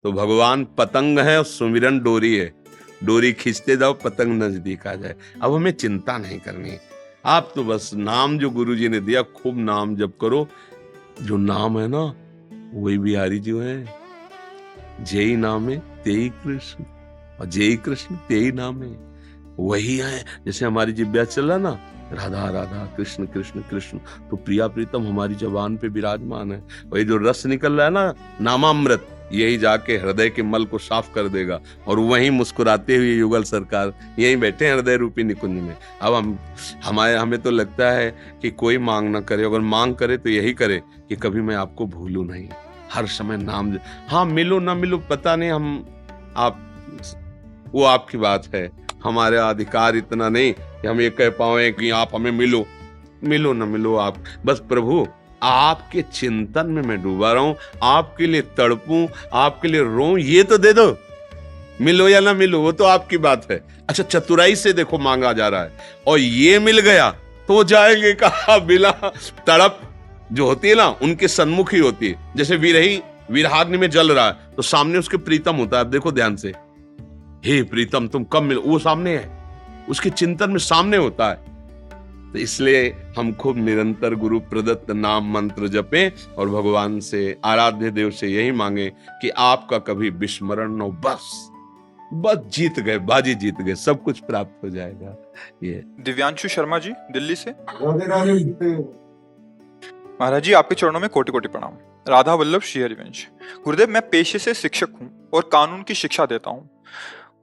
तो भगवान पतंग है और सुमिरन डोरी है। डोरी खींचते जाओ, पतंग नजदीक आ जाए। अब हमें चिंता नहीं करनी। आप तो बस नाम जो गुरुजी ने दिया, खूब नाम जप करो। जो नाम है ना, वही बिहारी जी है। जेई नाम है तेई कृष्ण, और जेई कृष्ण तेई नाम है, वही है। जैसे हमारी जिब्या चल रहा ना, राधा राधा कृष्ण कृष्ण कृष्ण, तो प्रिया प्रीतम हमारी जबान पे विराजमान है। वही जो रस निकल रहा है ना, नामामृत, यही जाके हृदय के मल को साफ कर देगा। और वहीं मुस्कुराते हुए युगल सरकार यहीं बैठे हैं हृदय रूपी निकुंज में। अब हमें तो लगता है कि कोई मांग ना करे, अगर मांग करे तो यही करे कि कभी मैं आपको भूलूं नहीं, हर समय नाम। हाँ, मिलो ना मिलो पता नहीं, आप वो आपकी बात है। हमारे अधिकार इतना नहीं कि हम ये कह पाए कि आप हमें मिलो। मिलो ना मिलो, आप बस प्रभु आपके चिंतन में मैं डूबा रहा हूं, आपके लिए तड़पूं, आपके लिए रोऊं, ये तो दे दो। मिलो या ना मिलो वो तो आपकी बात है। अच्छा, चतुराई से देखो मांगा जा रहा है, और ये मिल गया तो जाएंगे कहा बिना। तड़प जो होती है ना, उनके सन्मुख ही होती है। जैसे विरही विरहाग्नि में जल रहा है, तो सामने उसके प्रीतम होता है। अब देखो ध्यान से, हे प्रीतम तुम कब मिलो, वो सामने है, उसके चिंतन में सामने होता है। तो इसलिए हम खूब निरंतर गुरु प्रदत्त नाम मंत्र जपें, और भगवान से, आराध्य देव से यही मांगे कि आपका कभी विस्मरण न हो। बस जीत गए, बाजी जीत गए, सब कुछ प्राप्त हो जाएगा। ये दिव्यांशु शर्मा जी दिल्ली से। महाराज जी, आपके चरणों में कोटि कोटि प्रणाम। राधा वल्लभ श्री हरिवंश। गुरुदेव, मैं पेशे से शिक्षक हूँ और कानून की शिक्षा देता हूँ।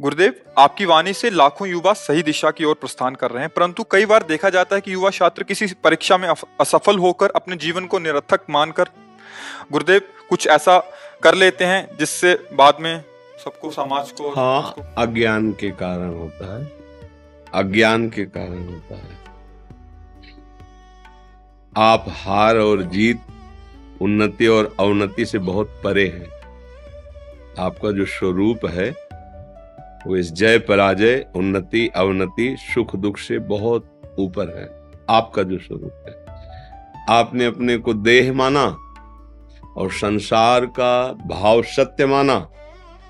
गुरुदेव, आपकी वाणी से लाखों युवा सही दिशा की ओर प्रस्थान कर रहे हैं, परंतु कई बार देखा जाता है कि युवा छात्र किसी परीक्षा में असफल होकर अपने जीवन को निरर्थक मानकर गुरुदेव कुछ ऐसा कर लेते हैं जिससे बाद में सबको, समाज को, हाँ, अज्ञान के कारण होता है, अज्ञान के कारण होता है। आप हार और जीत, उन्नति और अवनति से बहुत परे हैं। आपका जो स्वरूप है वो इस जय पराजय, उन्नति अवनति, सुख दुख से बहुत ऊपर है। आपका जो स्वरूप है, आपने अपने को देह माना और संसार का भाव सत्य माना।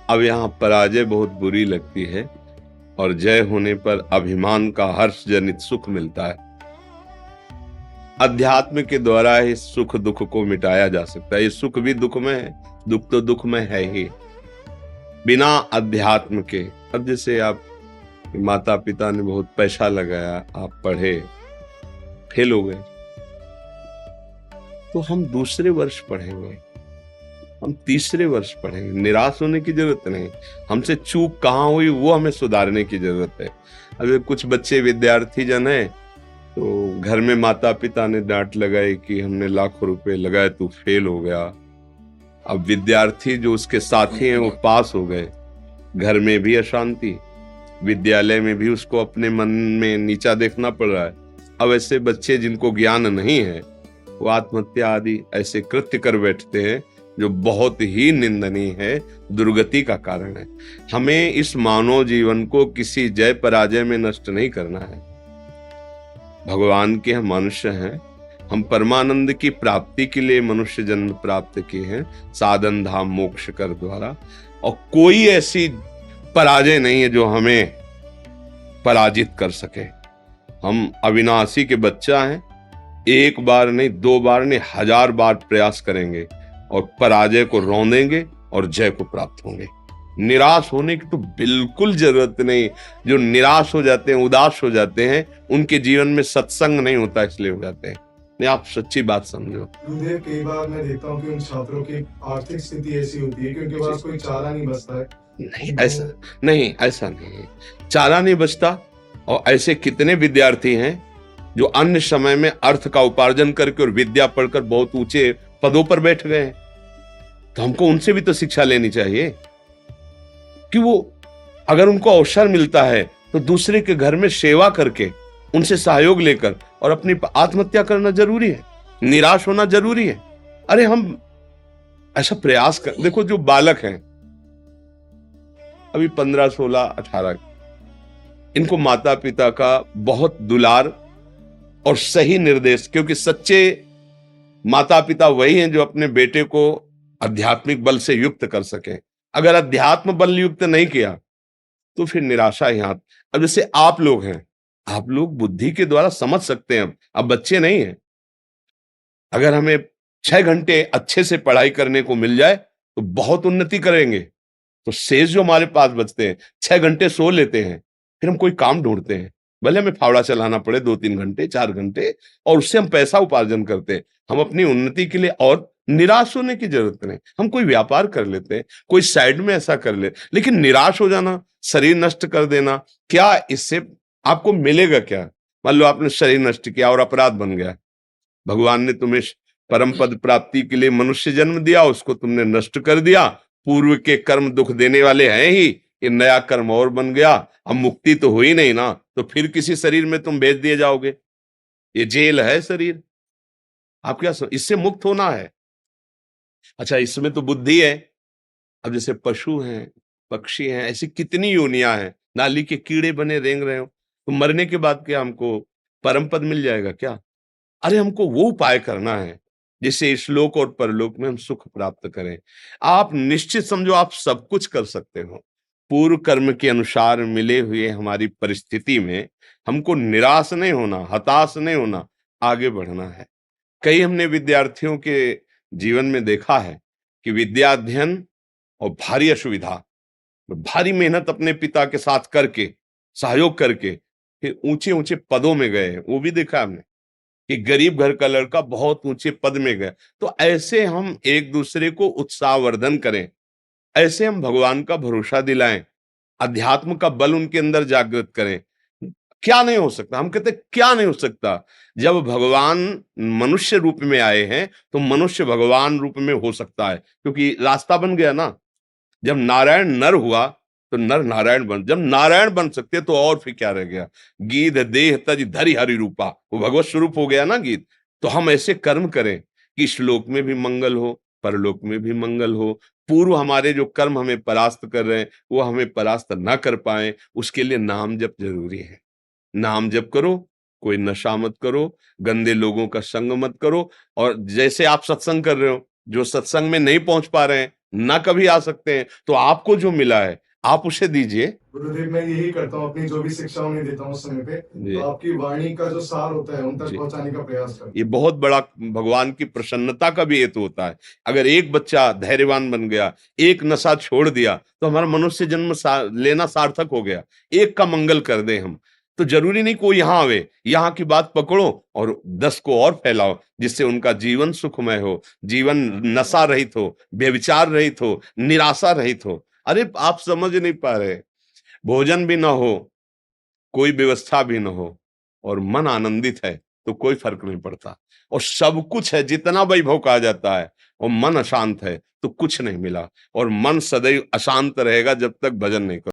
अब यहाँ पराजय बहुत बुरी लगती है, और जय होने पर अभिमान का हर्ष जनित सुख मिलता है। अध्यात्म के द्वारा ही सुख दुख को मिटाया जा सकता है। ये सुख भी दुख में है, दुख तो दुख में है ही। बिना अध्यात्म के, अब जैसे आप माता पिता ने बहुत पैसा लगाया, आप पढ़े, फेल हो गए, तो हम दूसरे वर्ष पढ़ेंगे, हम तीसरे वर्ष पढ़ेंगे। निराश होने की जरूरत नहीं। हमसे चूक कहाँ हुई वो हमें सुधारने की जरूरत है। अगर कुछ बच्चे विद्यार्थी जन है, तो घर में माता पिता ने डांट लगाई कि हमने लाखों रुपए लगाए, तू फेल हो गया। अब विद्यार्थी जो उसके साथी हैं वो पास हो गए, घर में भी अशांति, विद्यालय में भी उसको अपने मन में नीचा देखना पड़ रहा है। अब ऐसे बच्चे जिनको ज्ञान नहीं है, वो आत्महत्या आदि ऐसे कृत्य कर बैठते हैं जो बहुत ही निंदनीय है, दुर्गति का कारण है। हमें इस मानव जीवन को किसी जय पराजय में नष्ट नहीं करना है। भगवान के हम मनुष्य हैं, हम परमानंद की प्राप्ति के लिए मनुष्य जन्म प्राप्त किए हैं, साधन धाम मोक्ष कर द्वारा। और कोई ऐसी पराजय नहीं है जो हमें पराजित कर सके। हम अविनाशी के बच्चा हैं, एक बार नहीं, दो बार नहीं, 1000 बार प्रयास करेंगे और पराजय को रौंदेंगे और जय को प्राप्त होंगे। निराश होने की तो बिल्कुल जरूरत नहीं। जो निराश हो जाते हैं, उदास हो जाते हैं, उनके जीवन में सत्संग नहीं होता, इसलिए हो जाते हैं। नहीं, आप सच्ची बात समझो। गुरुदेव, कई बार मैं देखता हूँ कि उन छात्रों की आर्थिक स्थिति ऐसी होती है कि उनके पास कोई चारा नहीं बचता है। नहीं, ऐसा नहीं, चारा नहीं बचता। और ऐसे कितने विद्यार्थी हैं जो अन्य समय में अर्थ का उपार्जन करके और विद्या पढ़कर बहुत ऊंचे पदों पर बैठ गए हैं। तो हमको उनसे भी तो शिक्षा लेनी चाहिए कि वो, अगर उनको अवसर मिलता है तो दूसरे के घर में सेवा करके, उनसे सहयोग लेकर और अपनी आत्महत्या करना जरूरी है, निराश होना जरूरी है। अरे हम ऐसा प्रयास कर, देखो जो बालक हैं अभी 15, 16, 18, इनको माता पिता का बहुत दुलार और सही निर्देश, क्योंकि सच्चे माता पिता वही हैं जो अपने बेटे को आध्यात्मिक बल से युक्त कर सके। अगर अध्यात्म बल युक्त नहीं किया तो फिर निराशा ही हाथ। अब जैसे आप लोग हैं, आप लोग बुद्धि के द्वारा समझ सकते हैं, अब बच्चे नहीं हैं। अगर हमें 6 घंटे अच्छे से पढ़ाई करने को मिल जाए तो बहुत उन्नति करेंगे। तो शेष जो हमारे पास बचते हैं, 6 घंटे सो लेते हैं, फिर हम कोई काम ढूंढते हैं, भले हमें फावड़ा चलाना पड़े 2-3 घंटे 4 घंटे, और उससे हम पैसा उपार्जन करते हैं। हम अपनी उन्नति के लिए, और निराश होने की जरूरत नहीं, हम कोई व्यापार कर लेते हैं, कोई साइड में ऐसा कर ले, लेकिन निराश हो जाना, शरीर नष्ट कर देना, क्या इससे आपको मिलेगा क्या? मान लो आपने शरीर नष्ट किया और अपराध बन गया, भगवान ने तुम्हें परम पद प्राप्ति के लिए मनुष्य जन्म दिया, उसको तुमने नष्ट कर दिया। पूर्व के कर्म दुख देने वाले हैं ही, ये नया कर्म और बन गया, अब मुक्ति तो हुई नहीं ना, तो फिर किसी शरीर में तुम भेज दिए जाओगे। ये जेल है शरीर, आप क्या इससे मुक्त होना है। अच्छा, इसमें तो बुद्धि है। अब जैसे पशु हैं, पक्षी हैं, ऐसी कितनी योनियां हैं, नाली के कीड़े बने रेंग रहे हो, तो मरने के बाद क्या हमको परम पद मिल जाएगा क्या? अरे हमको वो उपाय करना है जिससे इस लोक और परलोक में हम सुख प्राप्त करें। आप निश्चित समझो आप सब कुछ कर सकते हो। पूर्व कर्म के अनुसार मिले हुए हमारी परिस्थिति में हमको निराश नहीं होना, हताश नहीं होना, आगे बढ़ना है। कई हमने विद्यार्थियों के जीवन में देखा है कि विद्या अध्ययन और भारी असुविधा, भारी मेहनत अपने पिता के साथ करके, सहयोग करके, फिर ऊंचे ऊंचे पदों में गए, वो भी देखा हमने कि गरीब घर का लड़का बहुत ऊंचे पद में गया। तो ऐसे हम एक दूसरे को उत्साहवर्धन करें, ऐसे हम भगवान का भरोसा दिलाएं, अध्यात्म का बल उनके अंदर जागृत करें। क्या नहीं हो सकता, हम कहते क्या नहीं हो सकता। जब भगवान मनुष्य रूप में आए हैं तो मनुष्य भगवान रूप में हो सकता है, क्योंकि रास्ता बन गया ना। जब नारायण नर हुआ तो नर नारायण बन, जब नारायण बन सकते तो और फिर क्या रह गया। गीत देह तज धरि हरि रूपा, वो भगवत स्वरूप हो गया ना गीत। तो हम ऐसे कर्म करें कि श्लोक में भी मंगल हो, परलोक में भी मंगल हो। पूर्व हमारे जो कर्म हमें परास्त कर रहे हैं वो हमें परास्त ना कर पाए, उसके लिए नाम जप जरूरी है। नाम जप करो, कोई नशा मत करो, गंदे लोगों का संग मत करो। और जैसे आप सत्संग कर रहे हो, जो सत्संग में नहीं पहुंच पा रहे हैं, ना कभी आ सकते हैं, तो आपको जो मिला है आप उसे दीजिए। गुरुदेव, मैं यही करता हूँ, अपनी जो भी शिक्षा उन्हें देता हूँ उस समय पे, जी तो आपकी वाणी का जो सार होता है उन तक जी, पहुंचाने का प्रयास करता ये बहुत बड़ा भगवान की प्रसन्नता का भी हेतु होता है। अगर एक बच्चा धैर्यवान बन गया, एक नशा छोड़ दिया, तो हमारा मनुष्य जन्म लेना सार्थक हो गया। एक का मंगल कर दे हम, तो जरूरी नहीं कोई यहाँ आवे, यहाँ की बात पकड़ो और 10 को और फैलाओ, जिससे उनका जीवन सुखमय हो, जीवन नशा रहित हो, व्यभिचार रहित हो, निराशा रहित हो। अरे आप समझ नहीं पा रहे, भोजन भी ना हो, कोई व्यवस्था भी न हो, और मन आनंदित है तो कोई फर्क नहीं पड़ता। और सब कुछ है, जितना वैभव कहा जाता है, और मन अशांत है तो कुछ नहीं मिला। और मन सदैव अशांत रहेगा जब तक भजन नहीं करो।